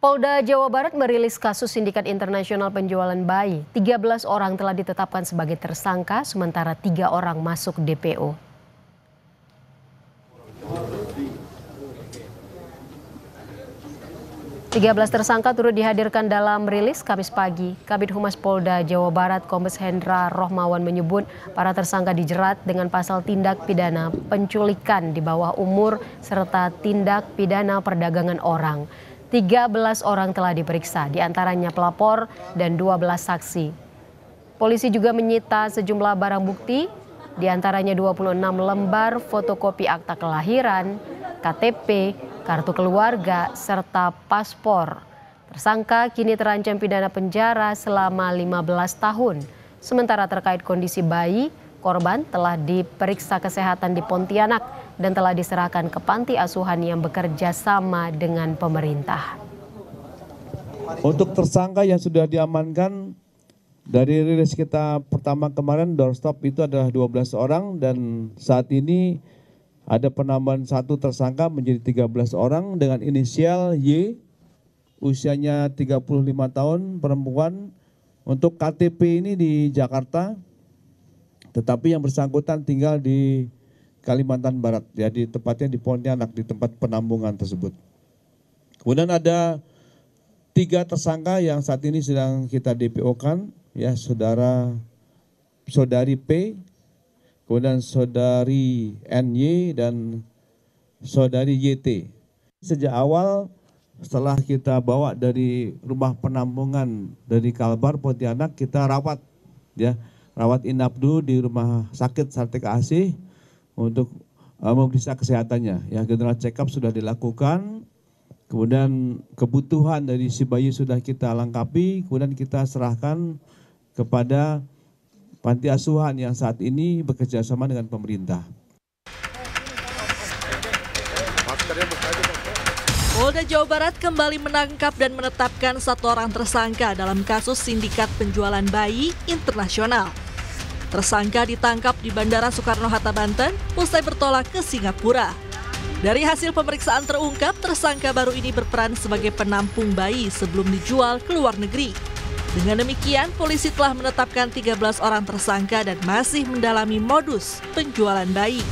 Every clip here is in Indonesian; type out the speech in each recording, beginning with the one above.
Polda Jawa Barat merilis kasus sindikat internasional penjualan bayi. 13 orang telah ditetapkan sebagai tersangka, sementara 3 orang masuk DPO. Tiga 13 tersangka turut dihadirkan dalam rilis Kamis pagi. Kabid Humas Polda Jawa Barat Kombes Hendra Rohmawan menyebut para tersangka dijerat dengan pasal tindak pidana penculikan di bawah umur serta tindak pidana perdagangan orang. 13 orang telah diperiksa, diantaranya pelapor dan 12 saksi. Polisi juga menyita sejumlah barang bukti, diantaranya 26 lembar fotokopi akta kelahiran, KTP, kartu keluarga, serta paspor. Tersangka kini terancam pidana penjara selama 15 tahun. Sementara terkait kondisi bayi, korban telah diperiksa kesehatan di Pontianak dan telah diserahkan ke panti asuhan yang bekerja sama dengan pemerintah. Untuk tersangka yang sudah diamankan, dari rilis kita pertama kemarin doorstop itu adalah 12 orang dan saat ini ada penambahan 1 tersangka menjadi 13 orang dengan inisial Y, usianya 35 tahun, perempuan. Untuk KTP ini di Jakarta, tetapi yang bersangkutan tinggal di Kalimantan Barat, ya, tepatnya di Pontianak, di tempat penampungan tersebut. Kemudian ada 3 tersangka yang saat ini sedang kita DPO-kan, ya, saudari P, kemudian saudari NY dan saudari YT. Sejak awal setelah kita bawa dari rumah penampungan dari Kalbar Pontianak, kita rawat, ya, rawat inap dulu di rumah sakit Sartika Asih untuk memeriksa kesehatannya. Ya, general check up sudah dilakukan, kemudian kebutuhan dari si bayi sudah kita lengkapi, kemudian kita serahkan kepada panti asuhan yang saat ini bekerja sama dengan pemerintah. Polda Jawa Barat kembali menangkap dan menetapkan 1 orang tersangka dalam kasus sindikat penjualan bayi internasional. Tersangka ditangkap di Bandara Soekarno-Hatta, Banten, usai bertolak ke Singapura. Dari hasil pemeriksaan terungkap, tersangka baru ini berperan sebagai penampung bayi sebelum dijual ke luar negeri. Dengan demikian, polisi telah menetapkan 13 orang tersangka dan masih mendalami modus penjualan bayi.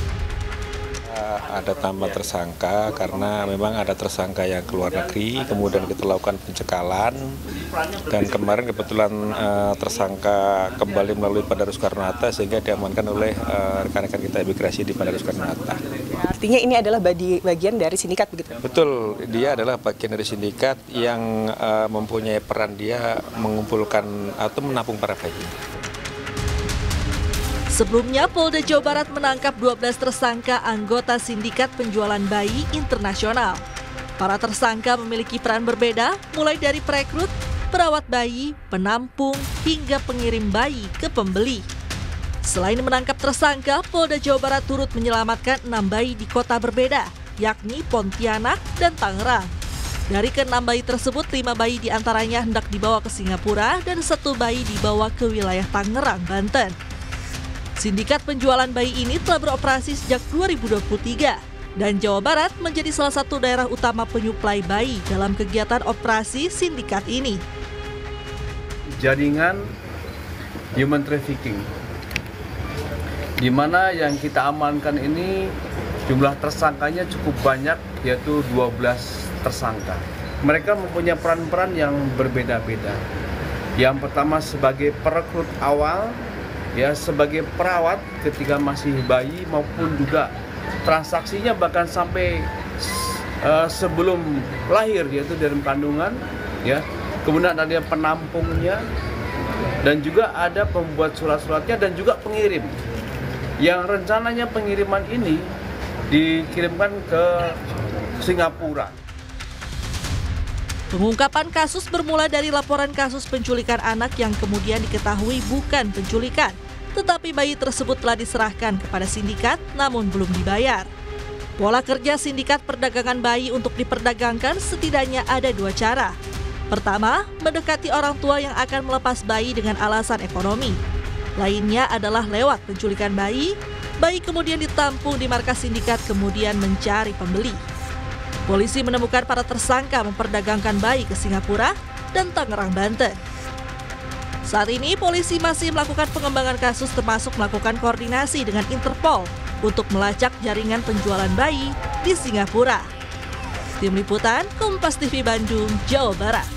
Ada tambah tersangka karena memang ada tersangka yang keluar negeri, kemudian kita lakukan pencekalan, dan kemarin kebetulan tersangka kembali melalui Bandara Soekarno-Hatta sehingga diamankan oleh rekan-rekan kita imigrasi di Bandara Soekarno-Hatta. Artinya ini adalah bagian dari sindikat begitu? Betul, dia adalah bagian dari sindikat yang mempunyai peran dia mengumpulkan atau menampung para bayi. Sebelumnya, Polda Jawa Barat menangkap 12 tersangka anggota sindikat penjualan bayi internasional. Para tersangka memiliki peran berbeda, mulai dari perekrut, perawat bayi, penampung, hingga pengirim bayi ke pembeli. Selain menangkap tersangka, Polda Jawa Barat turut menyelamatkan 6 bayi di kota berbeda, yakni Pontianak dan Tangerang. Dari ke-6 bayi tersebut, 5 bayi diantaranya hendak dibawa ke Singapura dan 1 bayi dibawa ke wilayah Tangerang, Banten. Sindikat penjualan bayi ini telah beroperasi sejak 2023 dan Jawa Barat menjadi salah satu daerah utama penyuplai bayi dalam kegiatan operasi sindikat ini. Jaringan human trafficking, di mana yang kita amankan ini jumlah tersangkanya cukup banyak, yaitu 12 tersangka. Mereka mempunyai peran-peran yang berbeda-beda. Yang pertama sebagai perekrut awal, ya, sebagai perawat ketika masih bayi, maupun juga transaksinya bahkan sampai sebelum lahir, yaitu dalam kandungan, ya. Kemudian ada penampungnya dan juga ada pembuat surat-suratnya dan juga pengirim. Yang rencananya pengiriman ini dikirimkan ke Singapura. Pengungkapan kasus bermula dari laporan kasus penculikan anak yang kemudian diketahui bukan penculikan, tetapi bayi tersebut telah diserahkan kepada sindikat namun belum dibayar. Pola kerja sindikat perdagangan bayi untuk diperdagangkan setidaknya ada 2 cara. Pertama, mendekati orang tua yang akan melepas bayi dengan alasan ekonomi. Lainnya adalah lewat penculikan bayi kemudian ditampung di markas sindikat kemudian mencari pembeli. Polisi menemukan para tersangka memperdagangkan bayi ke Singapura dan Tangerang, Banten. Saat ini polisi masih melakukan pengembangan kasus termasuk melakukan koordinasi dengan Interpol untuk melacak jaringan penjualan bayi di Singapura. Tim Liputan Kompas TV Bandung, Jawa Barat.